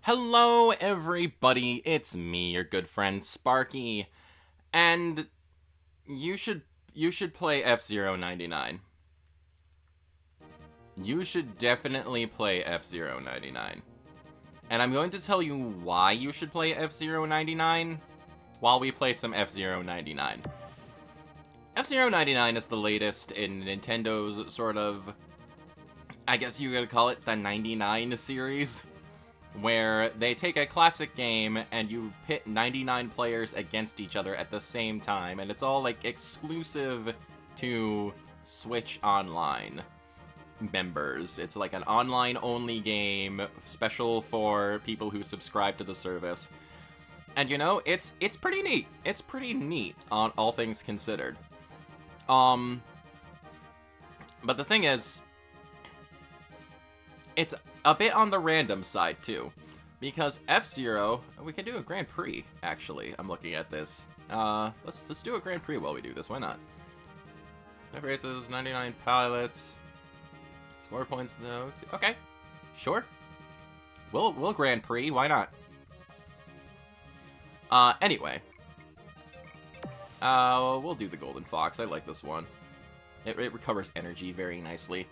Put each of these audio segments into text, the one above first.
Hello, everybody. It's me, your good friend Sparky, and you should you should play F-Zero 99. You should definitely play F-Zero 99. And I'm going to tell you why you should play F-Zero 99 while we play some F-Zero 99. F-Zero 99 is the latest in Nintendo's sort of, I guess you could call it the 99 series, where they take a classic game and you pit 99 players against each other at the same time, and it's all like exclusive to Switch Online members. It's like an online only game, special for people who subscribe to the service. And you know, it's pretty neat. It's pretty neat on all things considered. But the thing is, it's a bit on the random side, too. Because F-Zero, we can do a Grand Prix, actually. I'm looking at this. Let's do a Grand Prix while we do this. Why not? 5 races, 99 pilots. Score points, though. Okay. Sure. We'll Grand Prix. Why not? Anyway. We'll do the Golden Fox. I like this one. It recovers energy very nicely.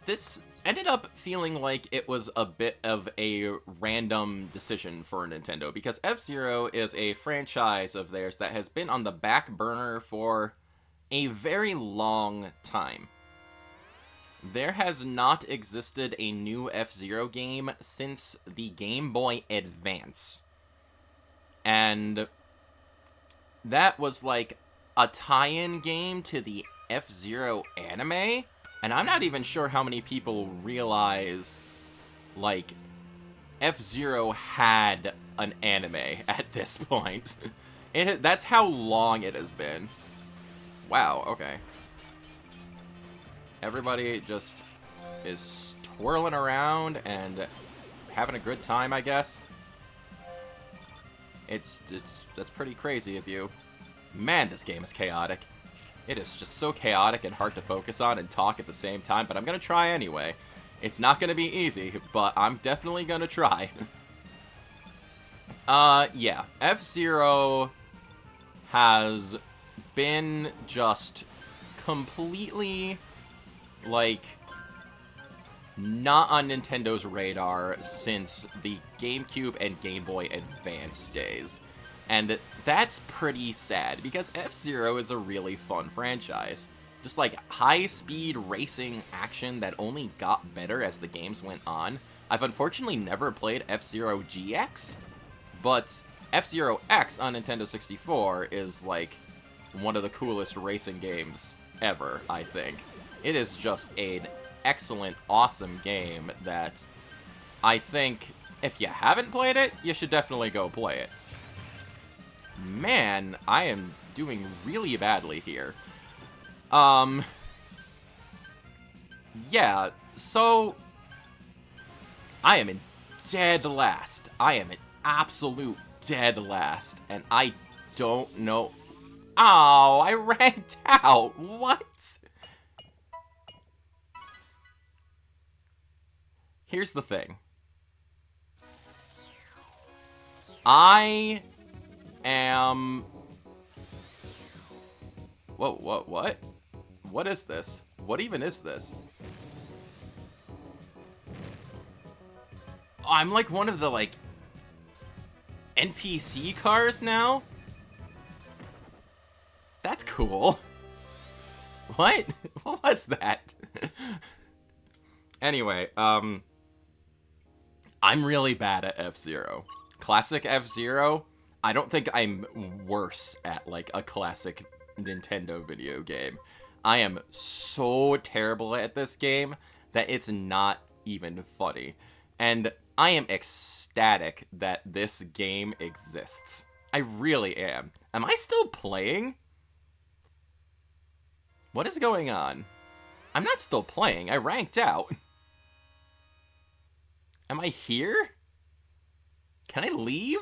This ended up feeling like it was a bit of a random decision for Nintendo, because F-Zero is a franchise of theirs that has been on the back burner for a very long time. There has not existed a new F-Zero game since the Game Boy Advance. And that was like a tie-in game to the F-Zero anime, and I'm not even sure how many people realize, like, F-Zero had an anime at this point. That's how long it has been. Wow, okay. Everybody just is twirling around and having a good time, I guess. That's pretty crazy of you. Man, this game is chaotic. It is just so chaotic and hard to focus on and talk at the same time, but I'm gonna try anyway. It's not gonna be easy, but I'm definitely gonna try. Yeah. F-Zero has been just completely, like, not on Nintendo's radar since the GameCube and Game Boy Advance days. And that's pretty sad, because F-Zero is a really fun franchise. Just like high-speed racing action that only got better as the games went on. I've unfortunately never played F-Zero GX, but F-Zero X on Nintendo 64 is like one of the coolest racing games ever, I think. It is just an excellent, awesome game that I think if you haven't played it, you should definitely go play it. Man, I am doing really badly here. Yeah, so I am in dead last. I am in absolute dead last, and I don't know. Oh, I ranked out. What? Here's the thing. I am... Whoa, what? What is this? What even is this? Oh, I'm like one of the, like, NPC cars now? That's cool. What? What was that? Anyway, I'm really bad at F-Zero. Classic F-Zero, I don't think I'm worse at, like, a classic Nintendo video game. I am so terrible at this game that it's not even funny. And I am ecstatic that this game exists. I really am. Am I still playing? What is going on? I'm not still playing. I ranked out. Am I here? Can I leave?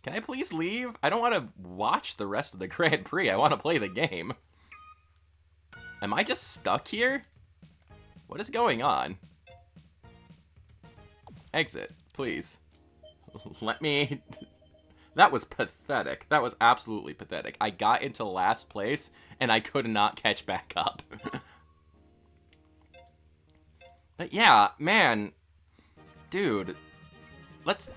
Can I please leave? I don't want to watch the rest of the Grand Prix. I want to play the game. Am I just stuck here? What is going on? Exit, please. Let me... That was pathetic. That was absolutely pathetic. I got into last place, and I could not catch back up. But yeah, man. Dude. Let's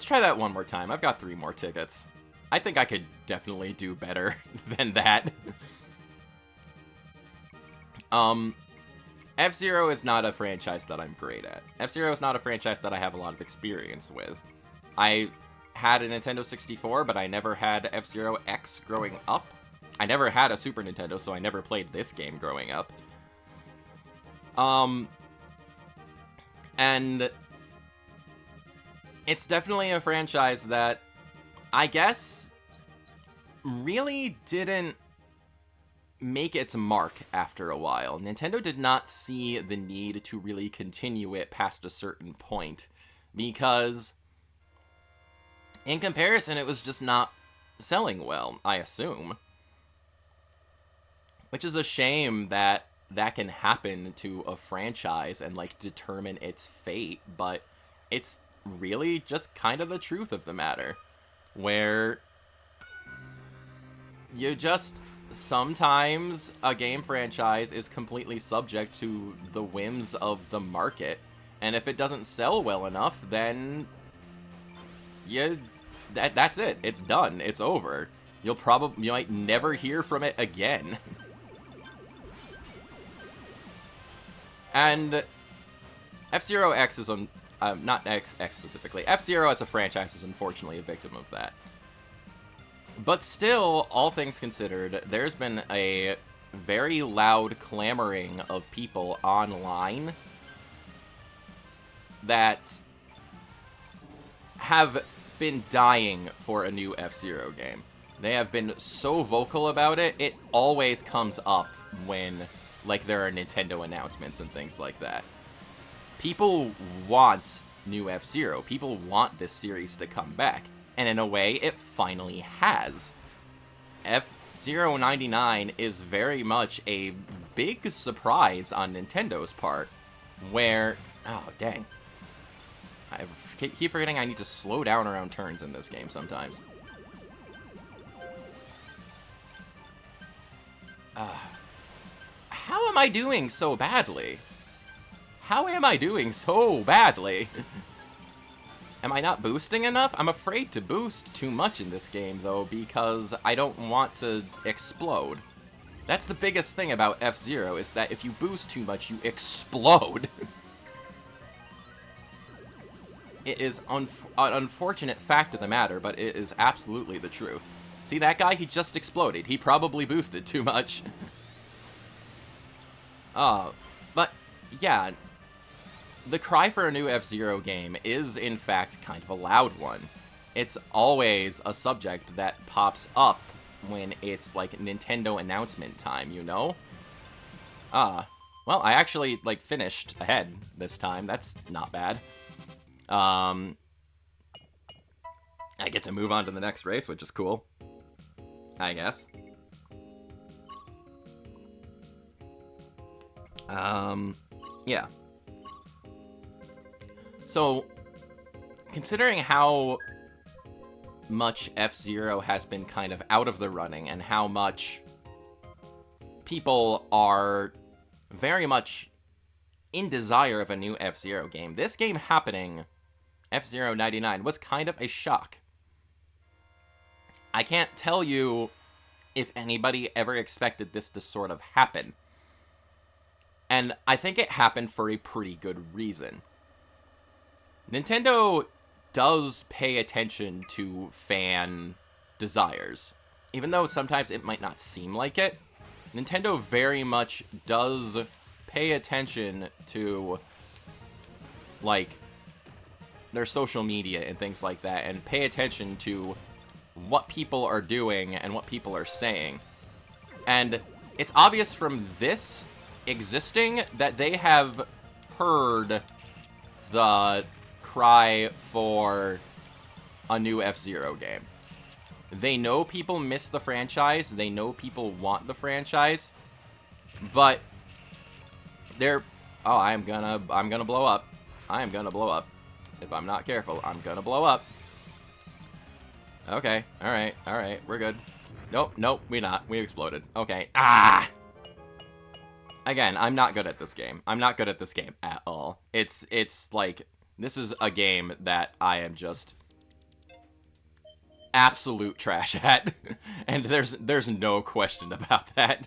try that one more time. I've got 3 more tickets. I think I could definitely do better than that. FZero is not a franchise that I'm great at. FZero is not a franchise that I have a lot of experience with. I had a Nintendo 64, but I never had F-Zero X growing up. I never had a Super Nintendo, so I never played this game growing up. And it's definitely a franchise that I guess really didn't make its mark after a while. Nintendo did not see the need to really continue it past a certain point because in comparison it was just not selling well, I assume. Which is a shame that that can happen to a franchise and like determine its fate, but it's really just kind of the truth of the matter, where you just sometimes a game franchise is completely subject to the whims of the market, and if it doesn't sell well enough, then that's it. It's done. It's over. You might never hear from it again. And F-Zero X is not X specifically. F-Zero as a franchise is unfortunately a victim of that. But still, all things considered, there's been a very loud clamoring of people online that have been dying for a new F-Zero game. They have been so vocal about it, it always comes up when, like, there are Nintendo announcements and things like that. People want new F-Zero. People want this series to come back. And in a way, it finally has. F-Zero 99 is very much a big surprise on Nintendo's part, where... Oh, dang. I keep forgetting I need to slow down around turns in this game sometimes. How am I doing so badly? How am I doing so badly? Am I not boosting enough? I'm afraid to boost too much in this game, though, because I don't want to explode. That's the biggest thing about F-Zero, is that if you boost too much, you explode. It is an unfortunate fact of the matter, but it is absolutely the truth. See that guy? He just exploded. He probably boosted too much. But, yeah... The cry for a new F-Zero game is, in fact, kind of a loud one. It's always a subject that pops up when it's, like, Nintendo announcement time, you know? Well, I actually, like, finished ahead this time. That's not bad. I get to move on to the next race, which is cool. I guess. Yeah. So, considering how much F-Zero has been kind of out of the running and how much people are very much in desire of a new F-Zero game, this game happening, F-Zero 99, was kind of a shock. I can't tell you if anybody ever expected this to sort of happen. And I think it happened for a pretty good reason. Nintendo does pay attention to fan desires. Even though sometimes it might not seem like it, Nintendo very much does pay attention to, like, their social media and things like that, and pay attention to what people are doing and what people are saying. And it's obvious from this existing that they have heard the cry for a new F-Zero game. They know people miss the franchise, they know people want the franchise, But they're... Oh, I'm gonna blow up. I am gonna blow up. If I'm not careful, I'm gonna blow up. Okay, alright, we're good. Nope, we not. We exploded. Okay. Ah! Again, I'm not good at this game. I'm not good at this game at all. It's like, this is a game that I am just absolute trash at. And there's no question about that.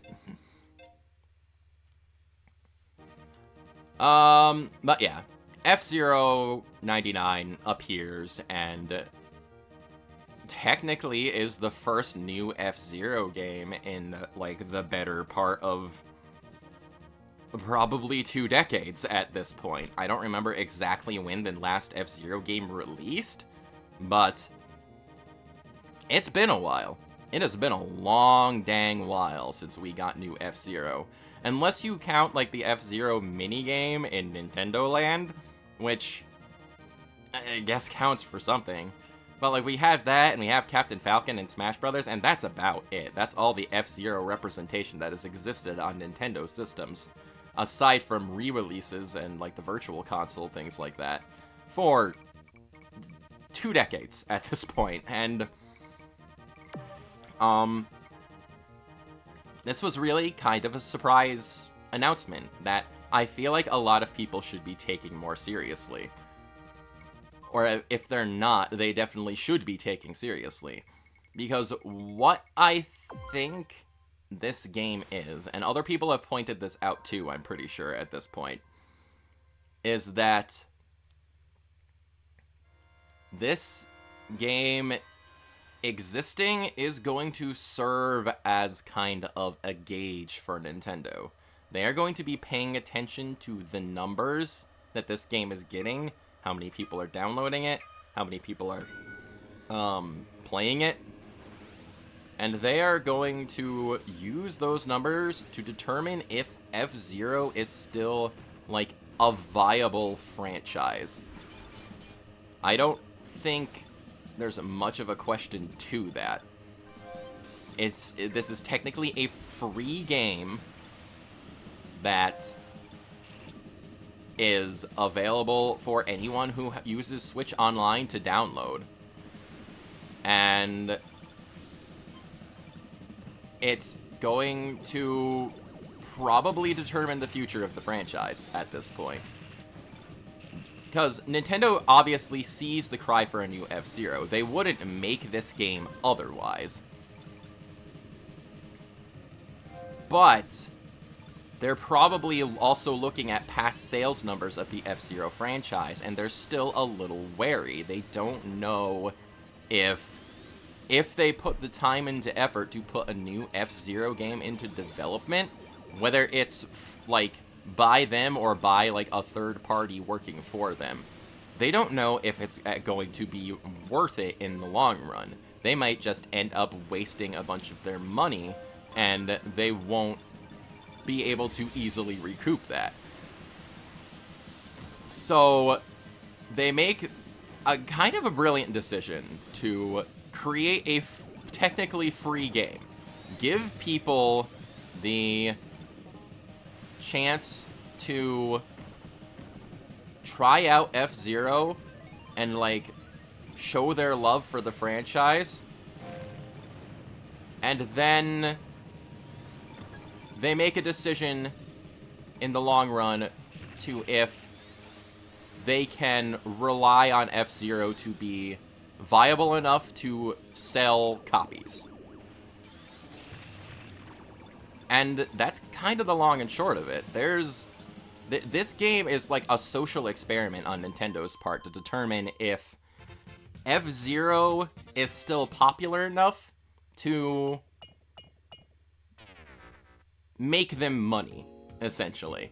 But yeah. FZero 99 appears and technically is the first new FZero game in, like, the better part of probably 2 decades at this point. I don't remember exactly when the last FZero game released, but it's been a while. It has been a long dang while since we got new FZero. Unless you count, like, the FZero minigame in Nintendo Land, which I guess counts for something. But, like, we have that, and we have Captain Falcon and Smash Brothers, and that's about it. That's all the F-Zero representation that has existed on Nintendo systems. Aside from re-releases and, like, the Virtual Console, things like that. For 2 decades at this point. And, this was really kind of a surprise announcement that I feel like a lot of people should be taking more seriously. Or if they're not, they definitely should be taking seriously. Because what I think this game is, and other people have pointed this out too, I'm pretty sure at this point, is that this game existing is going to serve as kind of a gauge for Nintendo. They are going to be paying attention to the numbers that this game is getting, how many people are downloading it, how many people are playing it, and they are going to use those numbers to determine if F-Zero is still, like, a viable franchise. I don't think there's much of a question to that. This is technically a free game that is available for anyone who uses Switch Online to download. And it's going to probably determine the future of the franchise at this point. Because Nintendo obviously sees the cry for a new F-Zero. They wouldn't make this game otherwise. But they're probably also looking at past sales numbers of the F-Zero franchise, and they're still a little wary. They don't know if they put the time into effort to put a new F-Zero game into development, whether it's, like, by them or by, like, a third party working for them. They don't know if it's going to be worth it in the long run. They might just end up wasting a bunch of their money, and they won't be able to easily recoup that. So they make a kind of a brilliant decision to create a technically free game. Give people the chance to try out F-Zero and, like, show their love for the franchise, and then they make a decision in the long run to if they can rely on F-Zero to be viable enough to sell copies. And that's kind of the long and short of it. This game is like a social experiment on Nintendo's part to determine if F-Zero is still popular enough to make them money, essentially.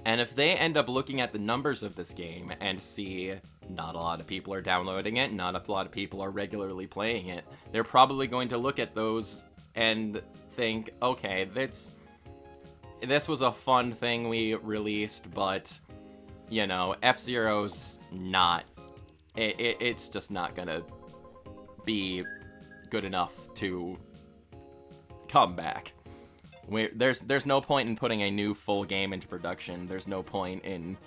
And if they end up looking at the numbers of this game and see not a lot of people are downloading it, not a lot of people are regularly playing it, they're probably going to look at those and think, okay, this was a fun thing we released, but, you know, F-Zero's not, it's just not gonna be good enough to comeback. There's no point in putting a new full game into production. There's no point in,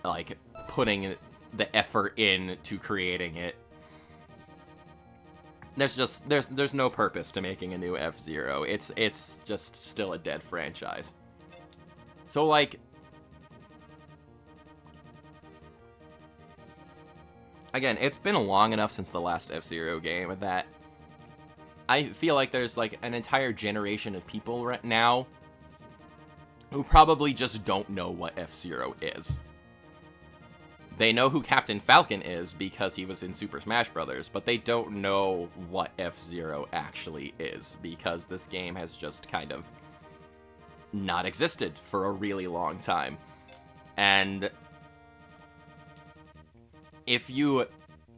like, putting the effort into creating it. There's no purpose to making a new F-Zero. It's just still a dead franchise. So, like, again, it's been long enough since the last F-Zero game that I feel like there's, like, an entire generation of people right now who probably just don't know what F-Zero is. They know who Captain Falcon is because he was in Super Smash Bros., but they don't know what F-Zero actually is because this game has just kind of not existed for a really long time. And if you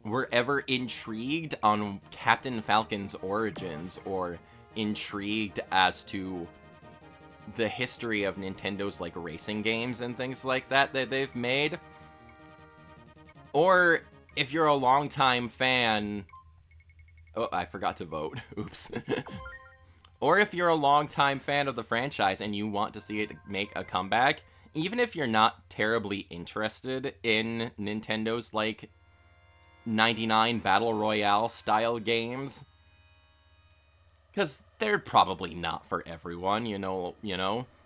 were ever intrigued on Captain Falcon's origins or intrigued as to the history of Nintendo's, like, racing games and things like that they've made, or if you're a longtime fan... Oh, I forgot to vote. Oops. Or if you're a longtime fan of the franchise and you want to see it make a comeback, even if you're not terribly interested in Nintendo's, like, 99 Battle Royale style games, because they're probably not for everyone, you know.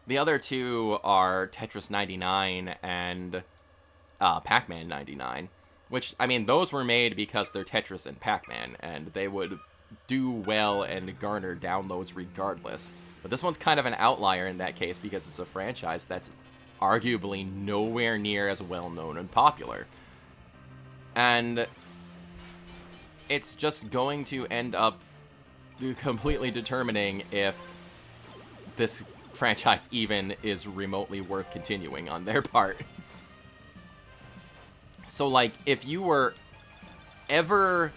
The other two are Tetris 99 and Pac-Man 99, which, I mean, those were made because they're Tetris and Pac-Man, and they would do well and garner downloads regardless. But this one's kind of an outlier in that case because it's a franchise that's arguably nowhere near as well-known and popular. And it's just going to end up completely determining if this franchise even is remotely worth continuing on their part. So, like, if you were ever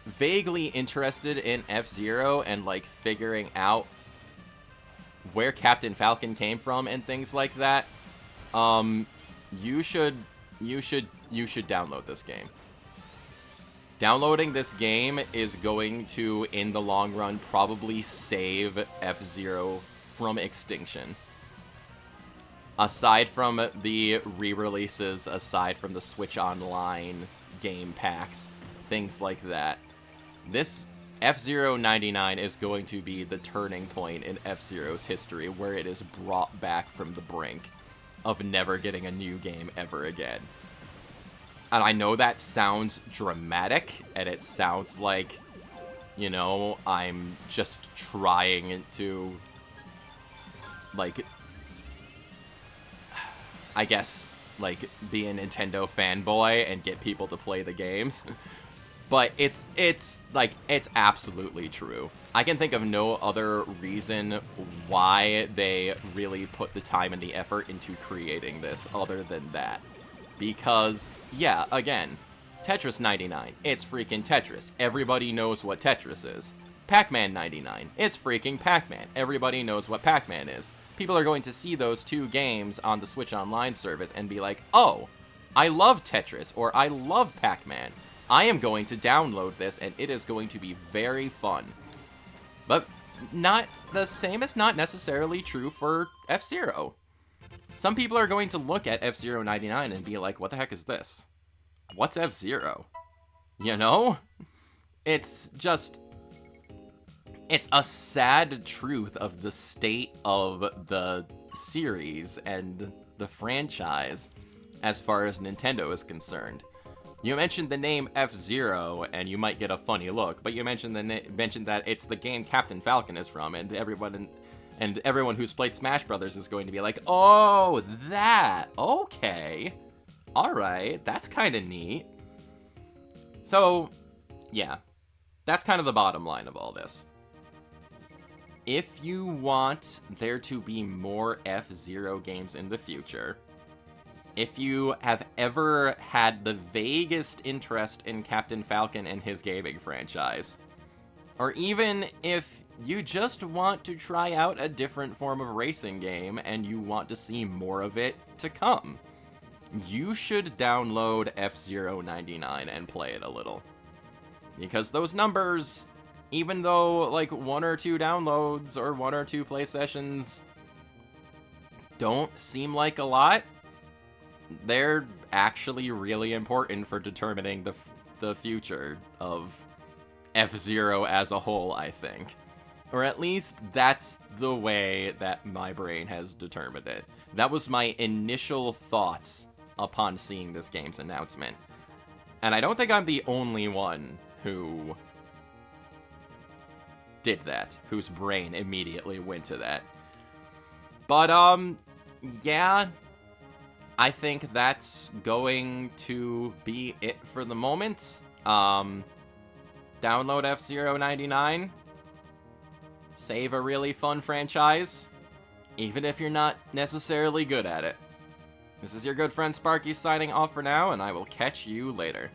vaguely interested in F-Zero and, like, figuring out where Captain Falcon came from and things like that, you should download this game. Downloading this game is going to, in the long run, probably save F-Zero from extinction. Aside from the re-releases, aside from the Switch Online game packs, things like that, this F-Zero 99 is going to be the turning point in F-Zero's history where it is brought back from the brink of never getting a new game ever again. And I know that sounds dramatic, and it sounds like, you know, I'm just trying to, like, I guess, like, be a Nintendo fanboy and get people to play the games. But it's absolutely true. I can think of no other reason why they really put the time and the effort into creating this other than that. Because, yeah, again, Tetris 99, it's freaking Tetris. Everybody knows what Tetris is. Pac-Man 99, it's freaking Pac-Man. Everybody knows what Pac-Man is. People are going to see those two games on the Switch Online service and be like, oh, I love Tetris, or I love Pac-Man. I am going to download this, and it is going to be very fun. But the same is not necessarily true for F-Zero. Some people are going to look at F-Zero 99 and be like, what the heck is this? What's F-Zero? You know? It's just... It's a sad truth of the state of the series and the franchise as far as Nintendo is concerned. You mentioned the name F-Zero, and you might get a funny look, but you mentioned that it's the game Captain Falcon is from, and everyone who's played Smash Bros. Is going to be like, oh, that, okay, alright, that's kind of neat. So, yeah, that's kind of the bottom line of all this. If you want there to be more F-Zero games in the future, if you have ever had the vaguest interest in Captain Falcon and his gaming franchise, or even if you just want to try out a different form of racing game and you want to see more of it to come, you should download F-Zero 99 and play it a little. Because those numbers even though, like, 1 or 2 downloads or 1 or 2 play sessions don't seem like a lot, they're actually really important for determining the future of FZero as a whole, I think. Or at least that's the way that my brain has determined it. That was my initial thoughts upon seeing this game's announcement. And I don't think I'm the only one who did that, whose brain immediately went to that. But, yeah, I think that's going to be it for the moment. Download FZero 99. Save a really fun franchise, even if you're not necessarily good at it. This is your good friend Sparky signing off for now, and I will catch you later.